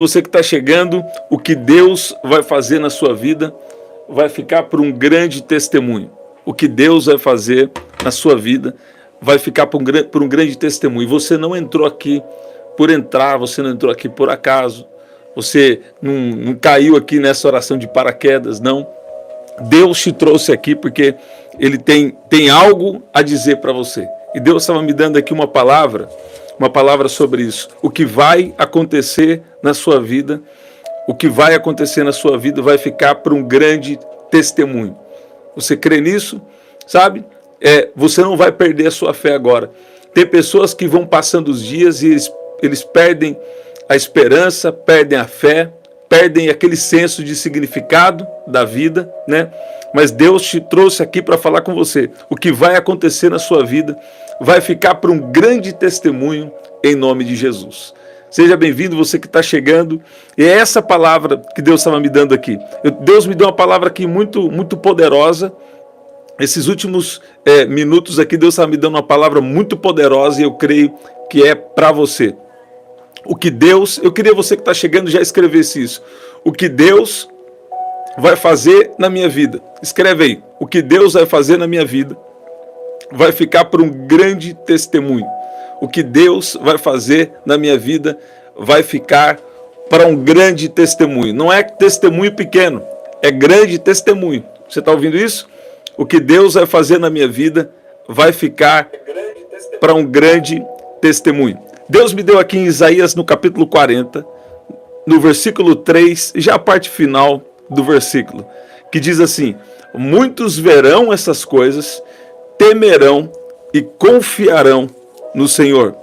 Você que está chegando, o que Deus vai fazer na sua vida vai ficar por um grande testemunho. O que Deus vai fazer na sua vida vai ficar por um grande testemunho. Você não entrou aqui por entrar, você não entrou aqui por acaso, você não caiu aqui nessa oração de paraquedas, não. Deus te trouxe aqui porque Ele tem algo a dizer para você. E Deus estava me dando aqui uma palavra sobre isso. O que vai acontecer na sua vida, vai ficar por um grande testemunho. Você crê nisso? Sabe? Você não vai perder a sua fé agora. Tem pessoas que vão passando os dias e eles perdem a esperança, perdem a fé, perdem aquele senso de significado da vida, né? Mas Deus te trouxe aqui para falar com você. O que vai acontecer na sua vida vai ficar por um grande testemunho em nome de Jesus. Seja bem-vindo, você que está chegando. E é essa palavra que Deus estava me dando aqui. Deus me deu uma palavra aqui muito, muito poderosa. Esses últimos minutos aqui, Deus estava me dando uma palavra muito poderosa e eu creio que é para você. O que Deus, eu queria você que está chegando já escrevesse isso. O que Deus vai fazer na minha vida. Escreve aí. O que Deus vai fazer na minha vida vai ficar por um grande testemunho. O que Deus vai fazer na minha vida vai ficar para um grande testemunho. Não é testemunho pequeno, é grande testemunho. Você está ouvindo isso? O que Deus vai fazer na minha vida vai ficar para um grande testemunho. Deus me deu aqui em Isaías, no capítulo 40, no versículo 3, já a parte final do versículo, que diz assim: muitos verão essas coisas, temerão e confiarão no Senhor.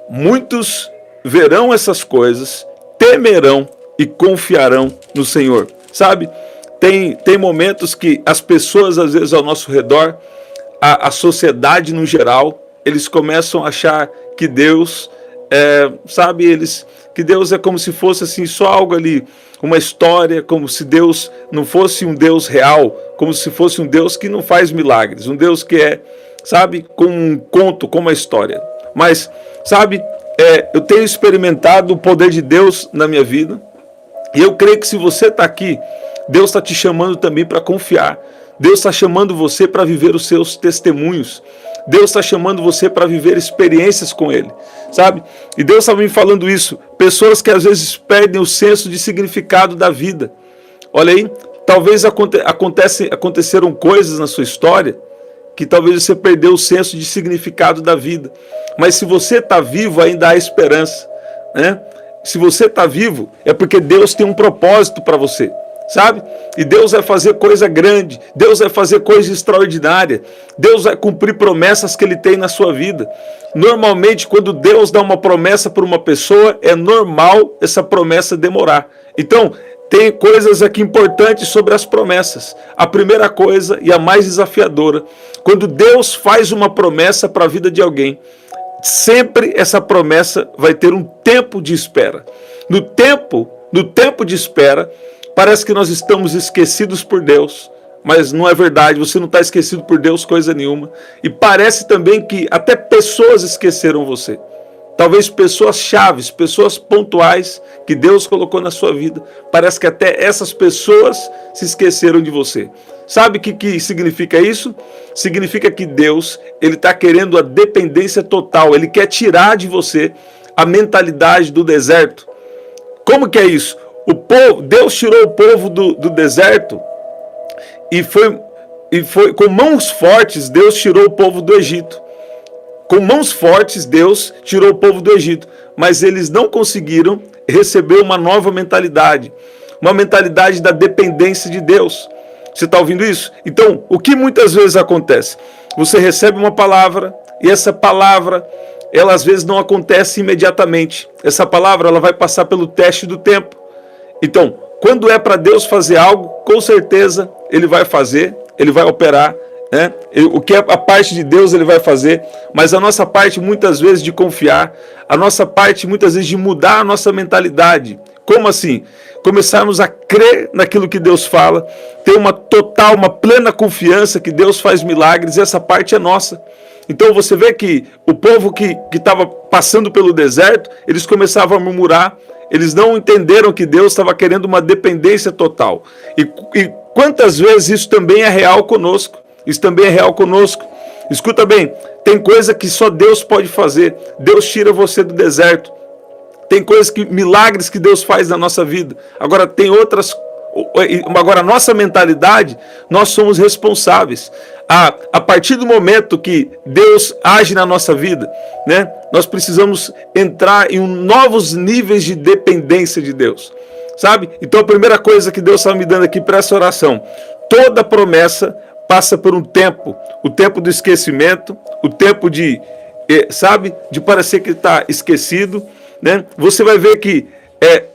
Muitos verão essas coisas, temerão e confiarão no Senhor. Sabe, tem momentos que as pessoas, às vezes, ao nosso redor, a sociedade no geral, eles começam a achar que Deus, que Deus é como se fosse assim, só algo ali, uma história, como se Deus não fosse um Deus real, como se fosse um Deus que não faz milagres, um Deus que é, como um conto, como uma história. Mas, eu tenho experimentado o poder de Deus na minha vida, e eu creio que se você está aqui, Deus está te chamando também para confiar. Deus está chamando você para viver os seus testemunhos. Deus está chamando você para viver experiências com Ele, sabe? E Deus está me falando isso. Pessoas que às vezes perdem o senso de significado da vida. Olha aí, talvez aconteceram coisas na sua história que talvez você perdeu o senso de significado da vida. Mas se você está vivo, ainda há esperança, né? Se você está vivo, é porque Deus tem um propósito para você. Sabe? E Deus vai fazer coisa grande, Deus vai fazer coisa extraordinária, Deus vai cumprir promessas que Ele tem na sua vida. Normalmente, quando Deus dá uma promessa para uma pessoa, é normal essa promessa demorar. Então, tem coisas aqui importantes sobre as promessas. A primeira coisa e a mais desafiadora, quando Deus faz uma promessa para a vida de alguém, sempre essa promessa vai ter um tempo de espera. No tempo de espera, parece que nós estamos esquecidos por Deus, mas não é verdade, você não está esquecido por Deus coisa nenhuma. E parece também que até pessoas esqueceram você. Talvez pessoas chaves, pessoas pontuais que Deus colocou na sua vida. Parece que até essas pessoas se esqueceram de você. Sabe o que significa isso? Significa que Deus, Ele está querendo a dependência total. Ele quer tirar de você a mentalidade do deserto. Como que é isso? Deus tirou o povo do deserto e foi com mãos fortes. Deus tirou o povo do Egito. Com mãos fortes Deus tirou o povo do Egito, mas eles não conseguiram receber uma nova mentalidade, uma mentalidade da dependência de Deus. Você está ouvindo isso? Então, o que muitas vezes acontece? Você recebe uma palavra e essa palavra, ela às vezes não acontece imediatamente. Essa palavra, ela vai passar pelo teste do tempo. Então, quando é para Deus fazer algo, com certeza Ele vai fazer, Ele vai operar, né? O que é a parte de Deus Ele vai fazer, mas a nossa parte muitas vezes de confiar, a nossa parte muitas vezes de mudar a nossa mentalidade. Como assim? Começarmos a crer naquilo que Deus fala, ter uma plena confiança que Deus faz milagres, essa parte é nossa. Então você vê que o povo que estava passando pelo deserto, eles começavam a murmurar, Eles não entenderam que Deus estava querendo uma dependência total. E quantas vezes isso também é real conosco? Isso também é real conosco. Escuta bem, tem coisa que só Deus pode fazer. Deus tira você do deserto. Tem coisas milagres que Deus faz na nossa vida. Agora tem outras. Agora a nossa mentalidade, nós somos responsáveis. A partir do momento que Deus age na nossa vida, né, nós precisamos entrar em novos níveis de dependência de Deus. Sabe? Então a primeira coisa que Deus está me dando aqui para essa oração: toda promessa passa por um tempo, o tempo do esquecimento, o tempo de parecer que está esquecido, né? Você vai ver que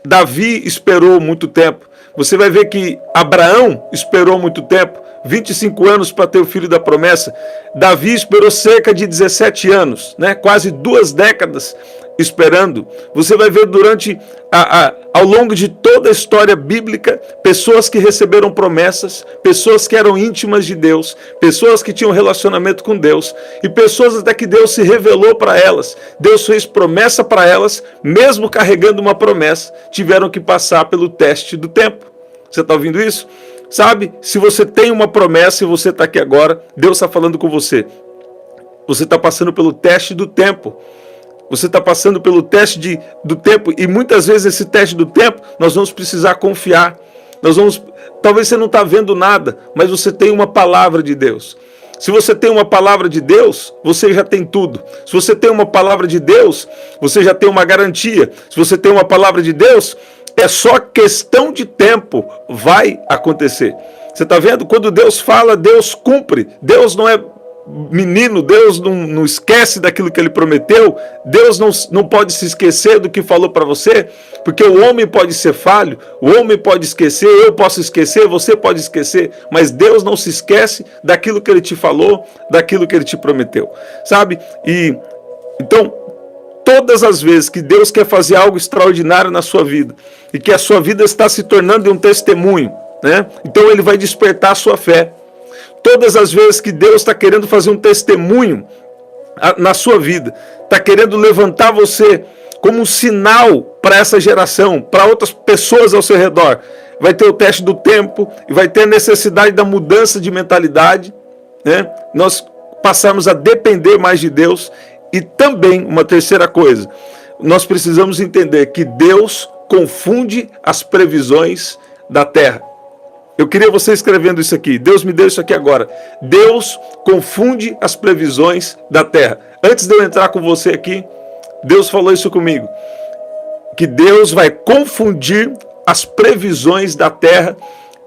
Davi esperou muito tempo, você vai ver que Abraão esperou muito tempo, 25 anos para ter o filho da promessa. Davi esperou cerca de 17 anos, né? Quase 2 décadas esperando. Você vai ver ao longo de toda a história bíblica, pessoas que receberam promessas, pessoas que eram íntimas de Deus, pessoas que tinham relacionamento com Deus, e pessoas até que Deus se revelou para elas. Deus fez promessa para elas, mesmo carregando uma promessa, tiveram que passar pelo teste do tempo. Você está ouvindo isso? Sabe, se você tem uma promessa e você está aqui agora, Deus está falando com você. Você está passando pelo teste do tempo. Você está passando pelo teste do tempo, e muitas vezes esse teste do tempo, nós vamos precisar confiar. Talvez você não está vendo nada, mas você tem uma palavra de Deus. Se você tem uma palavra de Deus, você já tem tudo. Se você tem uma palavra de Deus, você já tem uma garantia. Se você tem uma palavra de Deus, é só questão de tempo, vai acontecer. Você está vendo? Quando Deus fala, Deus cumpre. Deus não é menino, Deus não esquece daquilo que Ele prometeu. Deus não pode se esquecer do que falou para você, porque o homem pode ser falho, o homem pode esquecer, eu posso esquecer, você pode esquecer, mas Deus não se esquece daquilo que Ele te falou, daquilo que Ele te prometeu, sabe? E então, todas as vezes que Deus quer fazer algo extraordinário na sua vida, e que a sua vida está se tornando um testemunho, né? Então Ele vai despertar a sua fé. Todas as vezes que Deus está querendo fazer um testemunho na sua vida, está querendo levantar você como um sinal para essa geração, para outras pessoas ao seu redor, vai ter o teste do tempo e vai ter a necessidade da mudança de mentalidade, né? Nós passarmos a depender mais de Deus. E também, uma terceira coisa, nós precisamos entender que Deus confunde as previsões da terra. Eu queria você escrevendo isso aqui. Deus me deu isso aqui agora. Deus confunde as previsões da terra. Antes de eu entrar com você aqui, Deus falou isso comigo. Que Deus vai confundir as previsões da terra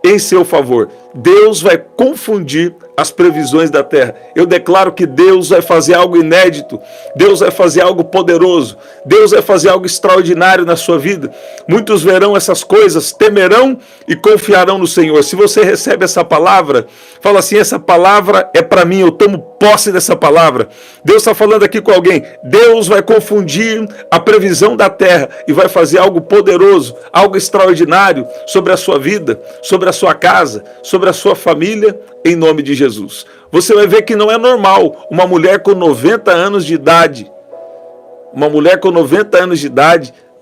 em seu favor. Deus vai confundir as previsões da terra. Eu declaro que Deus vai fazer algo inédito. Deus vai fazer algo poderoso. Deus vai fazer algo extraordinário na sua vida. Muitos verão essas coisas, temerão e confiarão no Senhor. Se você recebe essa palavra, fala assim: essa palavra é para mim, eu tomo posse dessa palavra. Deus está falando aqui com alguém. Deus vai confundir a previsão da terra e vai fazer algo poderoso, algo extraordinário sobre a sua vida, sobre a sua casa, sobre a sua família, em nome de Jesus. Você vai ver que não é normal uma mulher com 90 anos de idade,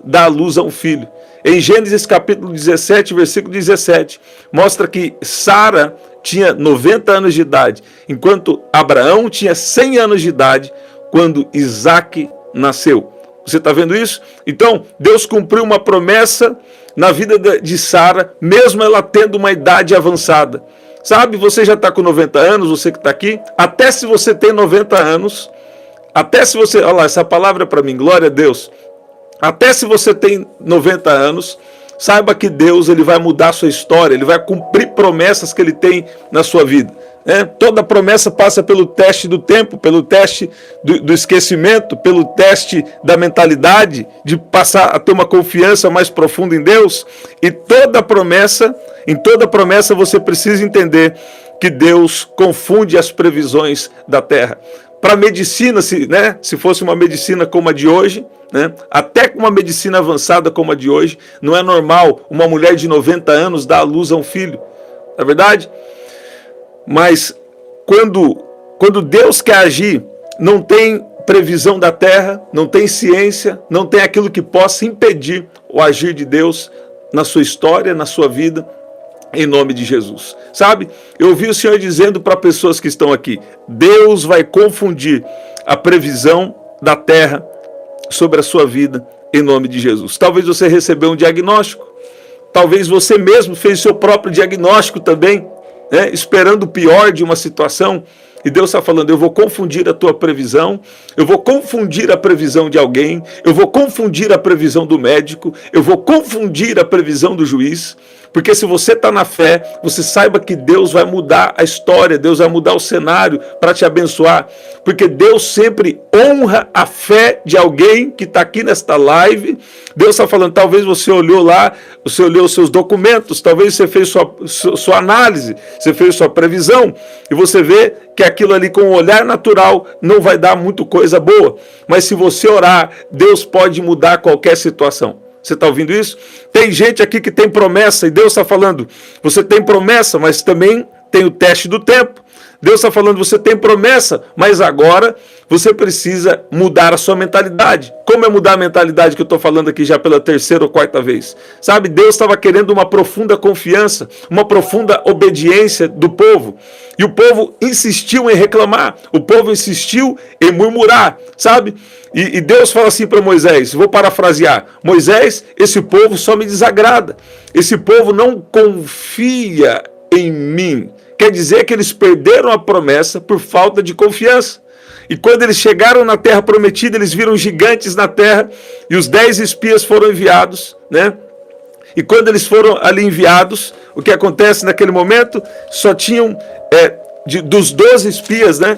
dar à luz a um filho. Em Gênesis capítulo 17, versículo 17, mostra que Sara tinha 90 anos de idade, enquanto Abraão tinha 100 anos de idade quando Isaac nasceu. Você está vendo isso? Então, Deus cumpriu uma promessa na vida de Sara, mesmo ela tendo uma idade avançada. Sabe, você já está com 90 anos, você que está aqui, até se você tem 90 anos, olha lá, essa palavra é para mim, glória a Deus. Até se você tem 90 anos, saiba que Deus ele vai mudar a sua história, Ele vai cumprir promessas que Ele tem na sua vida. Toda promessa passa pelo teste do tempo, pelo teste do esquecimento, pelo teste da mentalidade, de passar a ter uma confiança mais profunda em Deus. E em toda promessa você precisa entender que Deus confunde as previsões da terra. Para a medicina, se fosse uma medicina como a de hoje, até com uma medicina avançada como a de hoje, não é normal uma mulher de 90 anos dar à luz a um filho. Não é verdade? Mas quando Deus quer agir, não tem previsão da terra, não tem ciência, não tem aquilo que possa impedir o agir de Deus na sua história, na sua vida, em nome de Jesus. Sabe, eu ouvi o Senhor dizendo para pessoas que estão aqui, Deus vai confundir a previsão da terra sobre a sua vida, em nome de Jesus. Talvez você recebeu um diagnóstico, talvez você mesmo fez seu próprio diagnóstico também, né, esperando o pior de uma situação, e Deus está falando, eu vou confundir a tua previsão, eu vou confundir a previsão de alguém, eu vou confundir a previsão do médico, eu vou confundir a previsão do juiz, porque se você está na fé, você saiba que Deus vai mudar a história, Deus vai mudar o cenário para te abençoar, porque Deus sempre honra a fé de alguém que está aqui nesta live. Deus está falando, talvez você olhou lá, você olhou os seus documentos, talvez você fez sua análise, você fez sua previsão, e você vê que aquilo ali com o olhar natural não vai dar muito coisa boa, mas se você orar, Deus pode mudar qualquer situação. Você está ouvindo isso? Tem gente aqui que tem promessa, e Deus está falando, você tem promessa, mas também tem o teste do tempo. Deus está falando, você tem promessa, mas agora você precisa mudar a sua mentalidade. Como é mudar a mentalidade que eu estou falando aqui já pela terceira ou quarta vez? Sabe, Deus estava querendo uma profunda confiança, uma profunda obediência do povo. E o povo insistiu em reclamar, o povo insistiu em murmurar, sabe? E Deus fala assim para Moisés, vou parafrasear, Moisés, esse povo só me desagrada, esse povo não confia em mim. Quer dizer que eles perderam a promessa por falta de confiança. E quando eles chegaram na terra prometida, eles viram gigantes na terra, e os 10 espias foram enviados, né? E quando eles foram ali enviados, o que acontece naquele momento? Só tinham, dos 12 espias, né,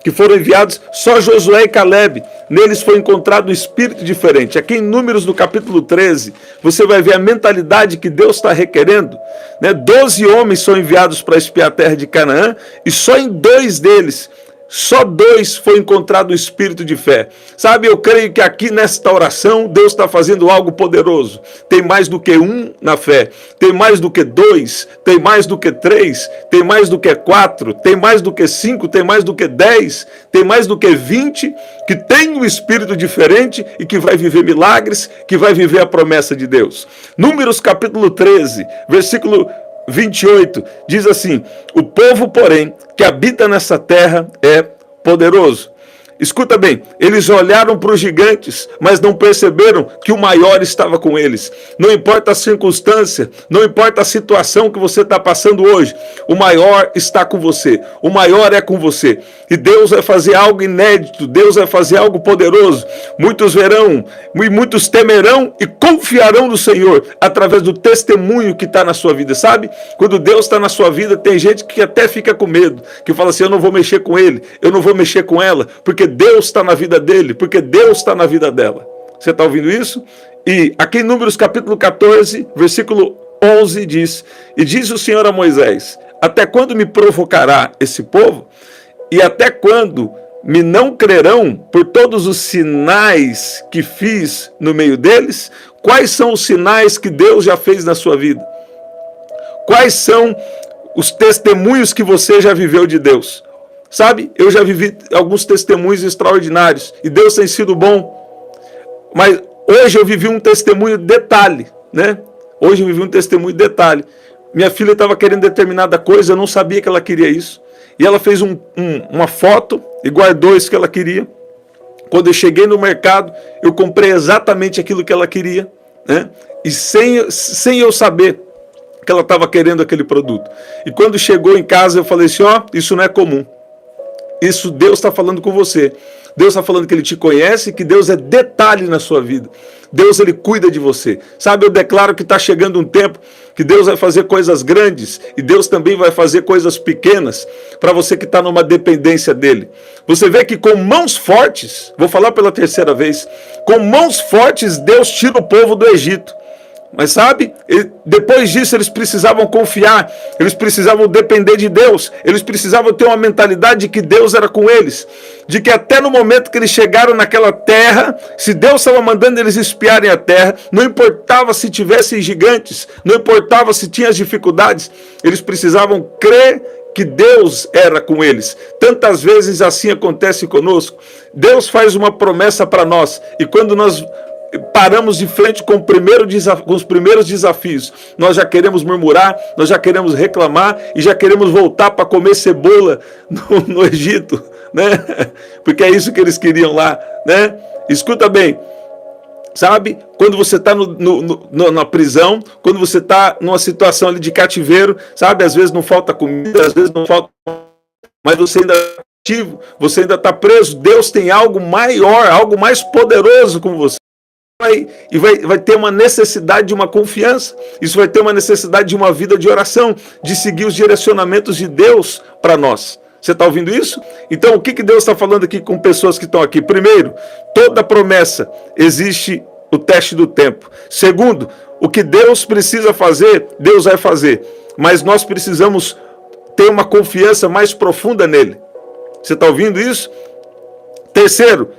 que foram enviados, só Josué e Caleb, neles foi encontrado um espírito diferente. Aqui em Números, no capítulo 13, você vai ver a mentalidade que Deus está requerendo, né? 12 homens são enviados para espiar a terra de Canaã, e só em 2 deles, só 2 foi encontrado o espírito de fé. Sabe, eu creio que aqui nesta oração, Deus está fazendo algo poderoso. Tem mais do que 1 na fé, tem mais do que 2, tem mais do que 3, tem mais do que 4, tem mais do que 5, tem mais do que 10, tem mais do que 20, que tem um espírito diferente e que vai viver milagres, que vai viver a promessa de Deus. Números capítulo 13, versículo 28, diz assim, o povo, porém, que habita nessa terra é poderoso. Escuta bem, eles olharam para os gigantes, mas não perceberam que o maior estava com eles. Não importa a circunstância, não importa a situação que você está passando hoje, o maior está com você, o maior é com você. E Deus vai fazer algo inédito, Deus vai fazer algo poderoso. Muitos verão, e muitos temerão e confiarão no Senhor, através do testemunho que está na sua vida, sabe? Quando Deus está na sua vida, tem gente que até fica com medo, que fala assim, eu não vou mexer com ele, eu não vou mexer com ela, porque Deus está na vida dele, porque Deus está na vida dela. Você está ouvindo isso? E aqui em Números capítulo 14, versículo 11 diz, e diz o Senhor a Moisés, até quando me provocará esse povo? E até quando me não crerão por todos os sinais que fiz no meio deles? Quais são os sinais que Deus já fez na sua vida? Quais são os testemunhos que você já viveu de Deus? Sabe, eu já vivi alguns testemunhos extraordinários e Deus tem sido bom, mas hoje eu vivi um testemunho detalhe, né? Hoje eu vivi um testemunho detalhe. Minha filha estava querendo determinada coisa, eu não sabia que ela queria isso, e ela fez uma foto e guardou isso que ela queria. Quando eu cheguei no mercado, eu comprei exatamente aquilo que ela queria, né? E sem eu saber que ela estava querendo aquele produto. E quando chegou em casa, eu falei assim, ó, isso não é comum. Isso Deus está falando com você. Deus está falando que Ele te conhece, que Deus é detalhe na sua vida. Deus, Ele cuida de você. Sabe, eu declaro que está chegando um tempo que Deus vai fazer coisas grandes e Deus também vai fazer coisas pequenas para você que está numa dependência dEle. Você vê que com mãos fortes, vou falar pela terceira vez, com mãos fortes Deus tira o povo do Egito. Mas sabe, depois disso eles precisavam confiar, eles precisavam depender de Deus, eles precisavam ter uma mentalidade de que Deus era com eles, de que até no momento que eles chegaram naquela terra, se Deus estava mandando eles espiarem a terra, não importava se tivessem gigantes, não importava se tinham as dificuldades, eles precisavam crer que Deus era com eles. Tantas vezes assim acontece conosco. Deus faz uma promessa para nós, e quando nós paramos de frente com os primeiros desafios, nós já queremos murmurar, nós já queremos reclamar e já queremos voltar para comer cebola no Egito, né? Porque é isso que eles queriam lá, né? Escuta bem, sabe? Quando você está na prisão, quando você está numa situação ali de cativeiro, sabe? Às vezes não falta comida, às vezes não falta, mas você ainda está ativo, você ainda está preso. Deus tem algo maior, algo mais poderoso com você. Vai ter uma necessidade de uma confiança. Isso vai ter uma necessidade de uma vida de oração, de seguir os direcionamentos de Deus para nós. Você está ouvindo isso? Então, o que Deus está falando aqui com pessoas que estão aqui? Primeiro, toda promessa existe o teste do tempo. Segundo, o que Deus precisa fazer, Deus vai fazer. Mas nós precisamos ter uma confiança mais profunda nele. Você está ouvindo isso? Terceiro,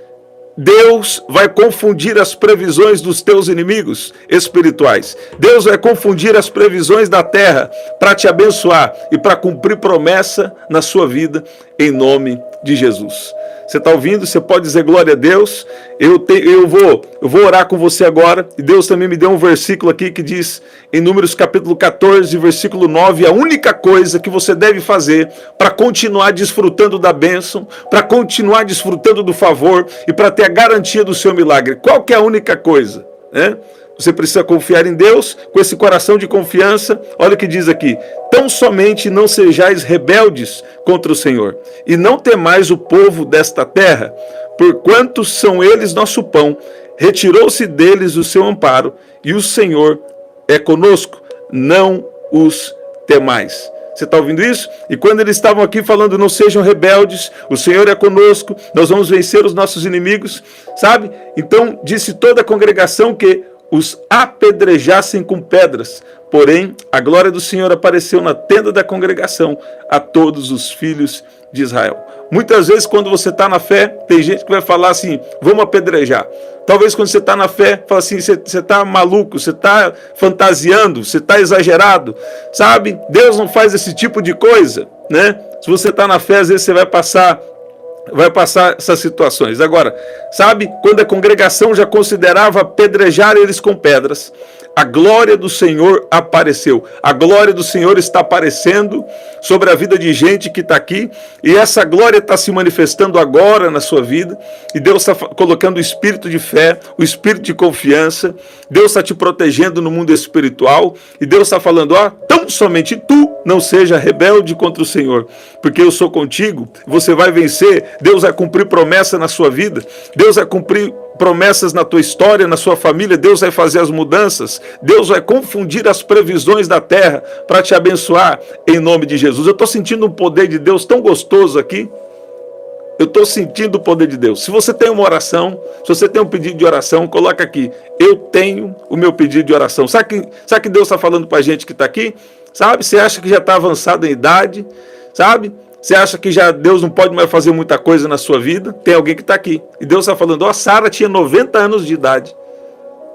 Deus vai confundir as previsões dos teus inimigos espirituais. Deus vai confundir as previsões da terra para te abençoar e para cumprir promessa na sua vida, em nome de Jesus. Você está ouvindo? Você pode dizer glória a Deus. Eu vou orar com você agora. E Deus também me deu um versículo aqui que diz, em Números capítulo 14, versículo 9, a única coisa que você deve fazer para continuar desfrutando da bênção, para continuar desfrutando do favor e para ter a garantia do seu milagre. Qual que é a única coisa? Você precisa confiar em Deus, com esse coração de confiança. Olha o que diz aqui: tão somente não sejais rebeldes contra o Senhor, e não temais o povo desta terra, porquanto são eles nosso pão. Retirou-se deles o seu amparo, e o Senhor é conosco, não os temais. Você está ouvindo isso? E quando eles estavam aqui falando, não sejam rebeldes, o Senhor é conosco, nós vamos vencer os nossos inimigos, sabe? Então disse toda a congregação que os apedrejassem com pedras. Porém, a glória do Senhor apareceu na tenda da congregação a todos os filhos de Israel. Muitas vezes, quando você está na fé, tem gente que vai falar assim, vamos apedrejar. Talvez quando você está na fé, fala assim, você está maluco, você está fantasiando, você está exagerado. Sabe? Deus não faz esse tipo de coisa, né? Se você está na fé, às vezes você vai passar essas situações. Agora, sabe, quando a congregação já considerava apedrejar eles com pedras, a glória do Senhor apareceu. A glória do Senhor está aparecendo sobre a vida de gente que está aqui, e essa glória está se manifestando agora na sua vida, e Deus está colocando o espírito de fé, o espírito de confiança. Deus está te protegendo no mundo espiritual, e Deus está falando, tão somente tu não seja rebelde contra o Senhor, porque eu sou contigo, você vai vencer. Deus vai cumprir promessa na sua vida, Deus vai cumprir promessas na tua história, na sua família. Deus vai fazer as mudanças, Deus vai confundir as previsões da terra para te abençoar em nome de Jesus. Eu estou sentindo um poder de Deus tão gostoso aqui. Eu estou sentindo o poder de Deus. Se você tem uma oração, se você tem um pedido de oração, coloca aqui, eu tenho o meu pedido de oração. Sabe que Deus está falando para a gente que está aqui? Sabe? Você acha que já está avançado em idade? Sabe? Você acha que já Deus não pode mais fazer muita coisa na sua vida? Tem alguém que está aqui. E Deus está falando, Sara tinha 90 anos de idade.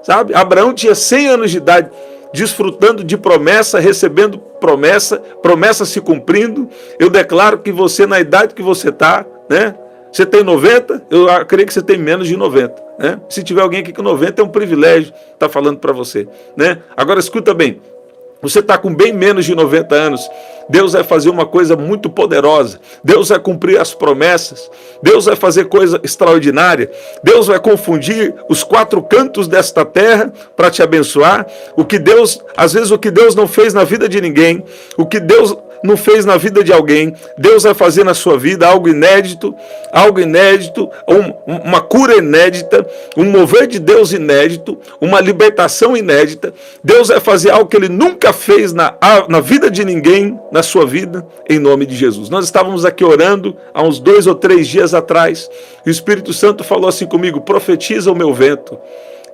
Sabe? Abraão tinha 100 anos de idade, desfrutando de promessa, recebendo promessa, promessa se cumprindo. Eu declaro que você, na idade que você está, né? Você tem 90, eu creio que você tem menos de 90. Né? Se tiver alguém aqui com 90, é um privilégio estar falando para você. Né? Agora escuta bem. Você está com bem menos de 90 anos, Deus vai fazer uma coisa muito poderosa, Deus vai cumprir as promessas, Deus vai fazer coisa extraordinária, Deus vai confundir os quatro cantos desta terra para te abençoar. Às vezes o que Deus não fez na vida de ninguém, o que Deus não fez na vida de alguém, Deus vai fazer na sua vida algo inédito, uma cura inédita, um mover de Deus inédito, uma libertação inédita. Deus vai fazer algo que Ele nunca fez na vida de ninguém, na sua vida, em nome de Jesus. Nós estávamos aqui orando há uns 2 ou 3 dias atrás, e o Espírito Santo falou assim comigo, profetiza o meu vento.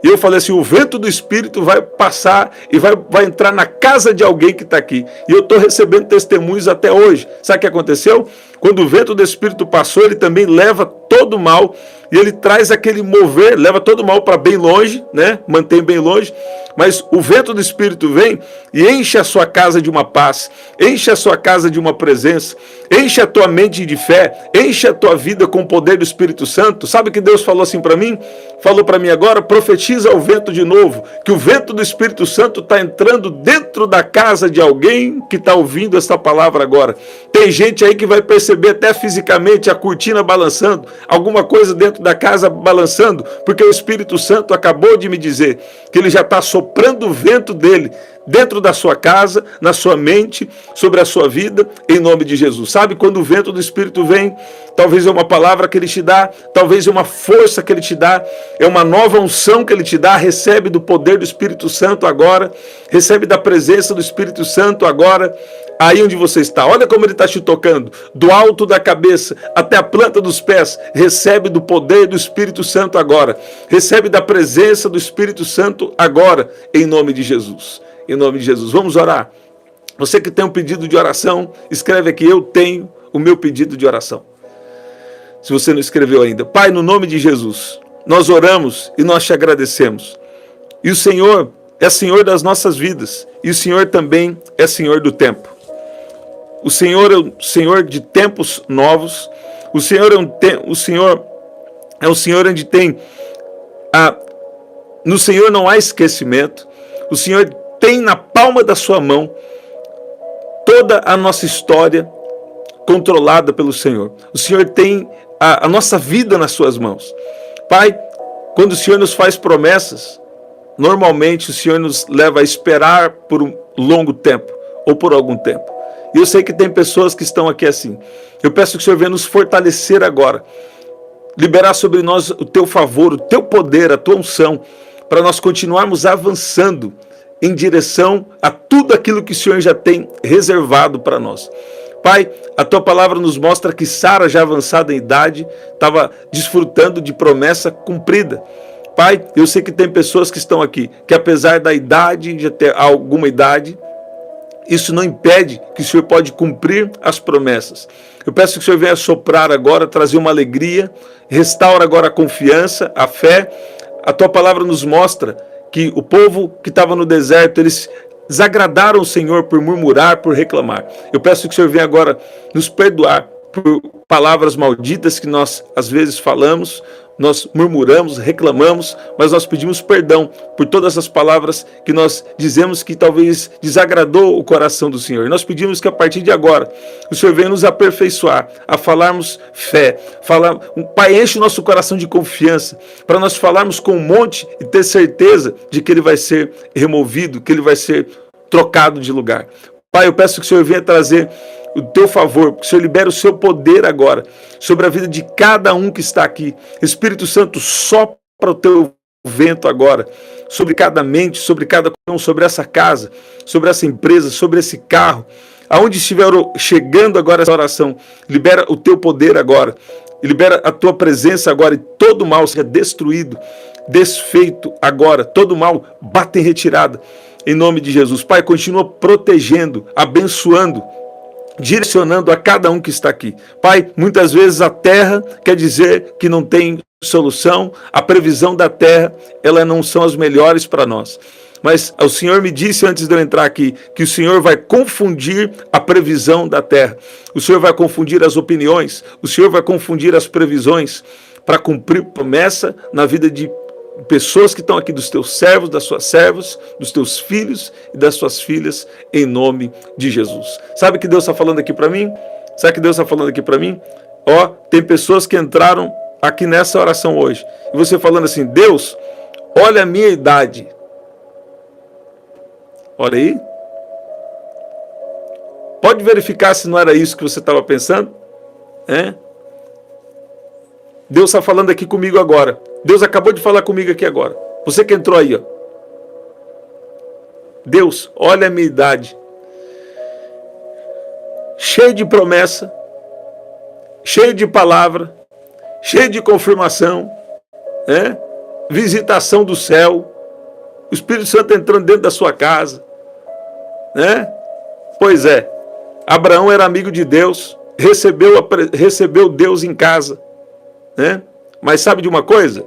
E eu falei assim, o vento do Espírito vai passar e vai entrar na casa de alguém que está aqui. E eu estou recebendo testemunhos até hoje. Sabe o que aconteceu? Quando o vento do Espírito passou, ele também leva todo o mal, e ele traz aquele mover, leva todo o mal para bem longe, né? Mantém bem longe, mas o vento do Espírito vem e enche a sua casa de uma paz, enche a sua casa de uma presença, enche a tua mente de fé, enche a tua vida com o poder do Espírito Santo. Sabe o que Deus falou assim para mim? Falou para mim agora: profetiza ao vento de novo, que o vento do Espírito Santo está entrando dentro da casa de alguém que está ouvindo essa palavra agora. Tem gente aí que vai perceber até fisicamente a cortina balançando, alguma coisa dentro da casa balançando, porque o Espírito Santo acabou de me dizer que ele já está soprando o vento dele dentro da sua casa, na sua mente, sobre a sua vida, em nome de Jesus. Sabe, quando o vento do Espírito vem, talvez é uma palavra que ele te dá, talvez é uma força que ele te dá, é uma nova unção que ele te dá. Recebe do poder do Espírito Santo agora, recebe da presença do Espírito Santo agora, aí onde você está. Olha como ele está te tocando, do alto da cabeça até a planta dos pés. Recebe do poder do Espírito Santo agora, recebe da presença do Espírito Santo agora, em nome de Jesus. Em nome de Jesus. Vamos orar. Você que tem um pedido de oração, escreve aqui: eu tenho o meu pedido de oração. Se você não escreveu ainda. Pai, no nome de Jesus, nós oramos e nós te agradecemos. E o Senhor é Senhor das nossas vidas. E o Senhor também é Senhor do tempo. O Senhor é o Senhor de tempos novos. O Senhor é o Senhor onde tem no Senhor não há esquecimento. O Senhor tem na palma da sua mão toda a nossa história controlada pelo Senhor. O Senhor tem a nossa vida nas suas mãos. Pai, quando o Senhor nos faz promessas, normalmente o Senhor nos leva a esperar por um longo tempo ou por algum tempo. E eu sei que tem pessoas que estão aqui assim. Eu peço que o Senhor venha nos fortalecer agora, liberar sobre nós o teu favor, o teu poder, a tua unção, para nós continuarmos avançando em direção a tudo aquilo que o Senhor já tem reservado para nós. Pai, a tua palavra nos mostra que Sara, já avançada em idade, estava desfrutando de promessa cumprida. Pai, eu sei que tem pessoas que estão aqui, que apesar da idade, de ter alguma idade, isso não impede que o Senhor pode cumprir as promessas. Eu peço que o Senhor venha soprar agora, trazer uma alegria, restaura agora a confiança, a fé. A tua palavra nos mostra que o povo que estava no deserto, eles desagradaram o Senhor por murmurar, por reclamar. Eu peço que o Senhor venha agora nos perdoar por palavras malditas que nós às vezes falamos, nós murmuramos, reclamamos, mas nós pedimos perdão por todas as palavras que nós dizemos que talvez desagradou o coração do Senhor. Nós pedimos que a partir de agora o Senhor venha nos aperfeiçoar, a falarmos fé, Pai, enche o nosso coração de confiança, para nós falarmos com um monte e ter certeza de que ele vai ser removido, que ele vai ser trocado de lugar. Pai, eu peço que o Senhor venha trazer o teu favor, que o Senhor libere o seu poder agora sobre a vida de cada um que está aqui. Espírito Santo, sopra o teu vento agora sobre cada mente, sobre cada coração, sobre essa casa, sobre essa empresa, sobre esse carro. Aonde estiver chegando agora essa oração, libera o teu poder agora, libera a tua presença agora, e todo mal seja destruído, desfeito agora, todo mal bate em retirada, em nome de Jesus. Pai, continua protegendo, abençoando, direcionando a cada um que está aqui. Pai, muitas vezes a terra quer dizer que não tem solução, a previsão da terra, elas não são as melhores para nós. Mas o Senhor me disse antes de eu entrar aqui, que o Senhor vai confundir a previsão da terra. O Senhor vai confundir as opiniões, o Senhor vai confundir as previsões para cumprir promessa na vida de pessoas que estão aqui, dos teus servos, das suas servas, dos teus filhos e das suas filhas, em nome de Jesus. Sabe o que Deus está falando aqui para mim? Sabe o que Deus está falando aqui para mim? Ó, tem pessoas que entraram aqui nessa oração hoje, e você falando assim: Deus, olha a minha idade. Olha aí. Pode verificar se não era isso que você estava pensando? Deus está falando aqui comigo agora. Deus acabou de falar comigo aqui agora. Você que entrou aí, ó. Deus, olha a minha idade. Cheio de promessa, cheio de palavra, cheio de confirmação, visitação do céu, o Espírito Santo entrando dentro da sua casa, Pois é, Abraão era amigo de Deus, recebeu Deus em casa, né? Mas sabe de uma coisa?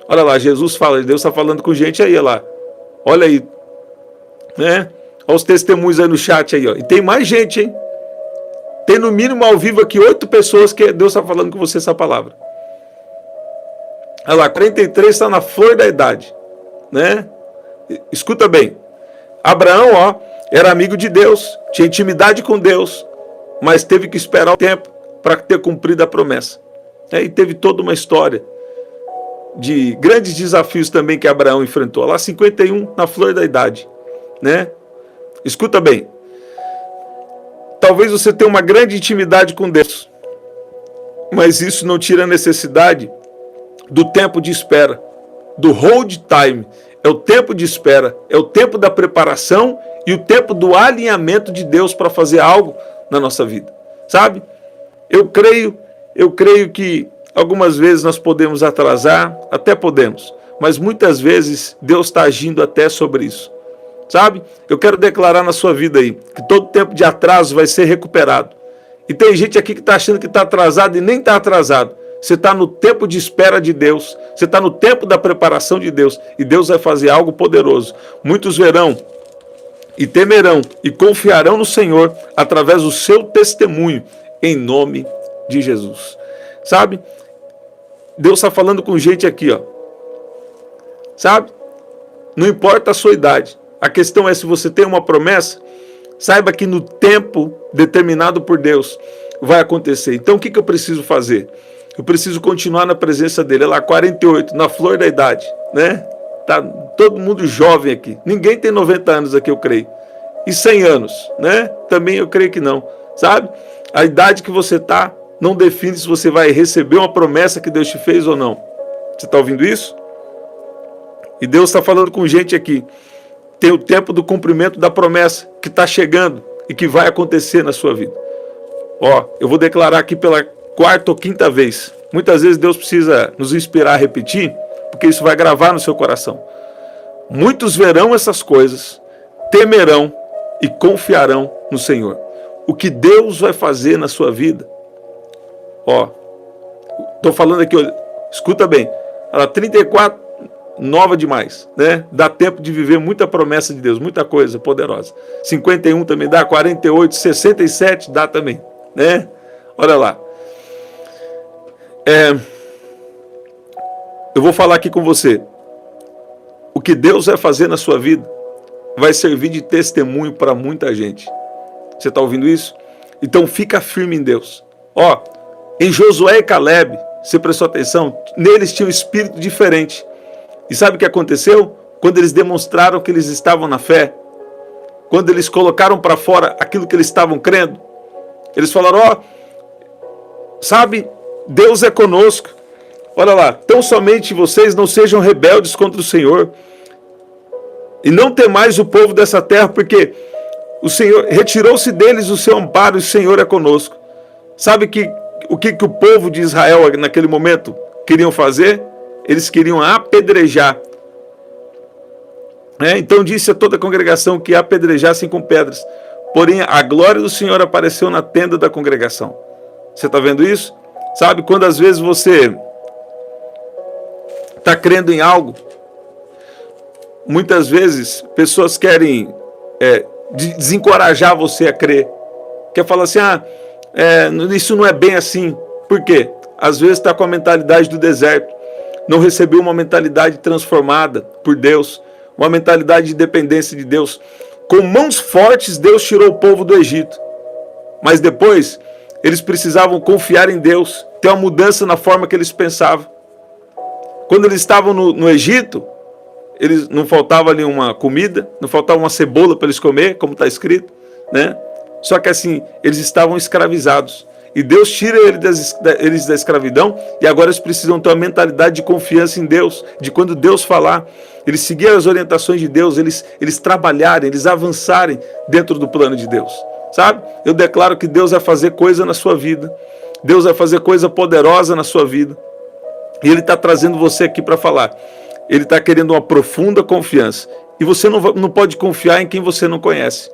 Olha lá, Jesus fala, Deus está falando com gente aí, olha lá. Olha aí, né? Olha os testemunhos aí no chat aí, ó. E tem mais gente, hein? Tem no mínimo ao vivo aqui 8 pessoas que Deus está falando com você essa palavra. Olha lá, 43 está na flor da idade, né? Escuta bem. Abraão, ó, era amigo de Deus, tinha intimidade com Deus, mas teve que esperar o tempo para ter cumprido a promessa. E teve toda uma história de grandes desafios também que Abraão enfrentou. Lá 51, na flor da idade, né? Escuta bem. Talvez você tenha uma grande intimidade com Deus, mas isso não tira a necessidade do tempo de espera, do hold time. É o tempo de espera, é o tempo da preparação e o tempo do alinhamento de Deus para fazer algo na nossa vida, sabe? Eu creio que algumas vezes nós podemos atrasar, até podemos, mas muitas vezes Deus está agindo até sobre isso, sabe? Eu quero declarar na sua vida aí, que todo tempo de atraso vai ser recuperado. E tem gente aqui que está achando que está atrasado e nem está atrasado. Você está no tempo de espera de Deus, você está no tempo da preparação de Deus, e Deus vai fazer algo poderoso. Muitos verão e temerão e confiarão no Senhor através do seu testemunho, em nome de Jesus. Sabe? Deus está falando com gente aqui, ó. Sabe? Não importa a sua idade. A questão é, se você tem uma promessa, saiba que no tempo determinado por Deus vai acontecer. Então o que eu preciso fazer? Eu preciso continuar na presença dele. É lá 48, na flor da idade, né? Tá todo mundo jovem aqui. Ninguém tem 90 anos aqui, eu creio. E 100 anos, né? Também eu creio que não. Sabe? A idade que você tá não define se você vai receber uma promessa que Deus te fez ou não. Você está ouvindo isso? E Deus está falando com gente aqui. Tem o tempo do cumprimento da promessa que está chegando e que vai acontecer na sua vida. Ó, eu vou declarar aqui pela 4ª ou 5ª vez. Muitas vezes Deus precisa nos inspirar a repetir, porque isso vai gravar no seu coração. Muitos verão essas coisas, temerão e confiarão no Senhor. O que Deus vai fazer na sua vida? Ó, estou falando aqui, ó, escuta bem. Ela 34, nova demais, né? Dá tempo de viver muita promessa de Deus, muita coisa poderosa. 51 também dá, 48, 67 dá também, né? Olha lá. Eu vou falar aqui com você. O que Deus vai fazer na sua vida vai servir de testemunho para muita gente. Você está ouvindo isso? Então fica firme em Deus. Ó, em Josué e Caleb, você prestou atenção? Neles tinha um espírito diferente. E sabe o que aconteceu? Quando eles demonstraram que eles estavam na fé, quando eles colocaram para fora aquilo que eles estavam crendo, eles falaram, ó, sabe, Deus é conosco. Olha lá, tão somente vocês não sejam rebeldes contra o Senhor, e não temais o povo dessa terra, porque o Senhor retirou-se deles o seu amparo, e o Senhor é conosco. Sabe o que o povo de Israel naquele momento queriam fazer? Eles queriam apedrejar. Então disse a toda a congregação que apedrejassem com pedras. Porém, a glória do Senhor apareceu na tenda da congregação. Você está vendo isso? Sabe, quando às vezes você está crendo em algo, muitas vezes pessoas querem desencorajar você a crer. Quer falar assim, isso não é bem assim. Por quê? Às vezes está com a mentalidade do deserto. Não recebeu uma mentalidade transformada por Deus, uma mentalidade de dependência de Deus. Com mãos fortes, Deus tirou o povo do Egito. Mas depois, eles precisavam confiar em Deus, ter uma mudança na forma que eles pensavam. Quando eles estavam no Egito, eles não faltava ali uma comida, não faltava uma cebola para eles comer, como está escrito, né? Só que assim, eles estavam escravizados. E Deus tira eles da escravidão, e agora eles precisam ter uma mentalidade de confiança em Deus, de quando Deus falar, eles seguirem as orientações de Deus, eles trabalharem, eles avançarem dentro do plano de Deus, sabe? Eu declaro que Deus vai fazer coisa na sua vida, Deus vai fazer coisa poderosa na sua vida, e Ele está trazendo você aqui para falar. Ele está querendo uma profunda confiança, e você não pode confiar em quem você não conhece.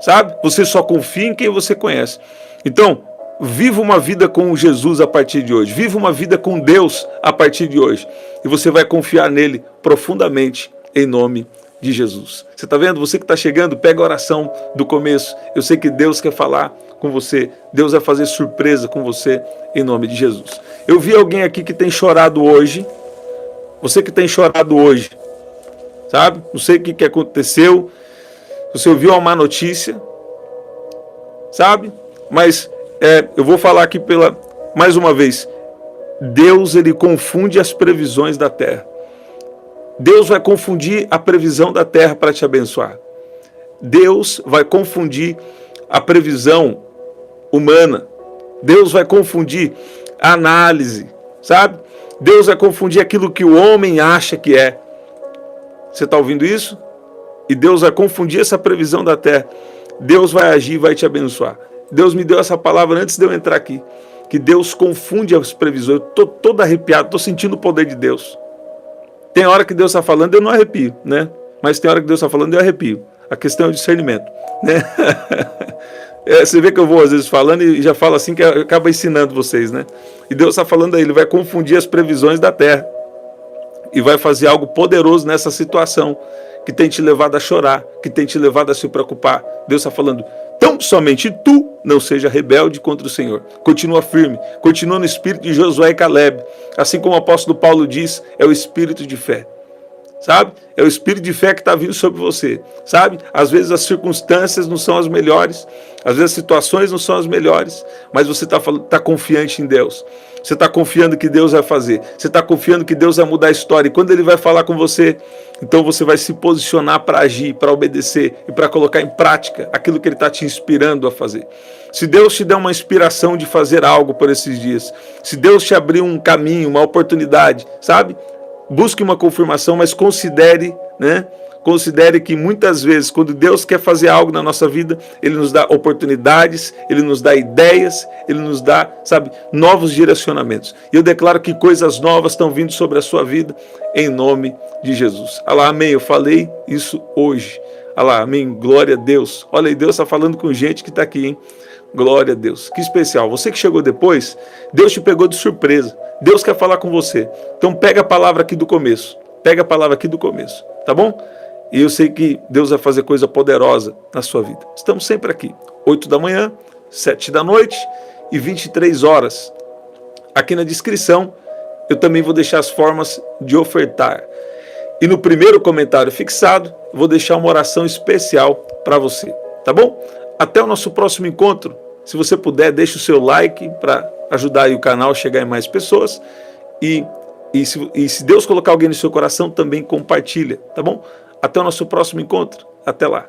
sabe? Você só confia em quem você conhece. Então, viva uma vida com Jesus a partir de hoje. Viva uma vida com Deus a partir de hoje. E você vai confiar nele profundamente em nome de Jesus. Você está vendo? Você que está chegando, pega a oração do começo. Eu sei que Deus quer falar com você. Deus vai fazer surpresa com você em nome de Jesus. Eu vi alguém aqui que tem chorado hoje. Você que tem chorado hoje, sabe? Não sei o que aconteceu. Você ouviu uma má notícia, sabe? Mas eu vou falar aqui mais uma vez. Deus, ele confunde as previsões da terra. Deus vai confundir a previsão da terra para te abençoar. Deus vai confundir a previsão humana. Deus vai confundir a análise, sabe? Deus vai confundir aquilo que o homem acha que é. Você está ouvindo isso? E Deus vai confundir essa previsão da terra. Deus vai agir e vai te abençoar. Deus me deu essa palavra antes de eu entrar aqui. Que Deus confunde as previsões. Eu estou todo arrepiado, estou sentindo o poder de Deus. Tem hora que Deus está falando, eu não arrepio, né? Mas tem hora que Deus está falando, eu arrepio. A questão é o discernimento, né? Você vê que eu vou às vezes falando e já falo assim que acaba ensinando vocês, né? E Deus está falando aí, ele vai confundir as previsões da terra. E vai fazer algo poderoso nessa situação que tem te levado a chorar, que tem te levado a se preocupar. Deus está falando, tão somente tu não seja rebelde contra o Senhor. Continua firme, continua no espírito de Josué e Caleb. Assim como o apóstolo Paulo diz, é o espírito de fé. Sabe? É o espírito de fé que está vindo sobre você. Sabe? Às vezes as circunstâncias não são as melhores, às vezes as situações não são as melhores, mas você está confiante em Deus. Você está confiando que Deus vai fazer. Você está confiando que Deus vai mudar a história. E quando Ele vai falar com você, então você vai se posicionar para agir, para obedecer e para colocar em prática aquilo que Ele está te inspirando a fazer. Se Deus te der uma inspiração de fazer algo por esses dias, se Deus te abrir um caminho, uma oportunidade, sabe? Busque uma confirmação, mas considere, né? Considere que muitas vezes, quando Deus quer fazer algo na nossa vida, Ele nos dá oportunidades, Ele nos dá ideias, Ele nos dá, sabe, novos direcionamentos. E eu declaro que coisas novas estão vindo sobre a sua vida, em nome de Jesus. Alá, amém. Eu falei isso hoje. Alá, amém. Glória a Deus. Olha aí, Deus está falando com gente que está aqui, hein? Glória a Deus. Que especial. Você que chegou depois, Deus te pegou de surpresa. Deus quer falar com você. Então pega a palavra aqui do começo. Pega a palavra aqui do começo. Tá bom? E eu sei que Deus vai fazer coisa poderosa na sua vida. Estamos sempre aqui. 8 da manhã, 7 da noite e 23 horas. Aqui na descrição eu também vou deixar as formas de ofertar. E no primeiro comentário fixado, eu vou deixar uma oração especial para você. Tá bom? Até o nosso próximo encontro. Se você puder, deixe o seu like para ajudar aí o canal a chegar em mais pessoas. E se Deus colocar alguém no seu coração, também compartilha, tá bom? Até o nosso próximo encontro. Até lá.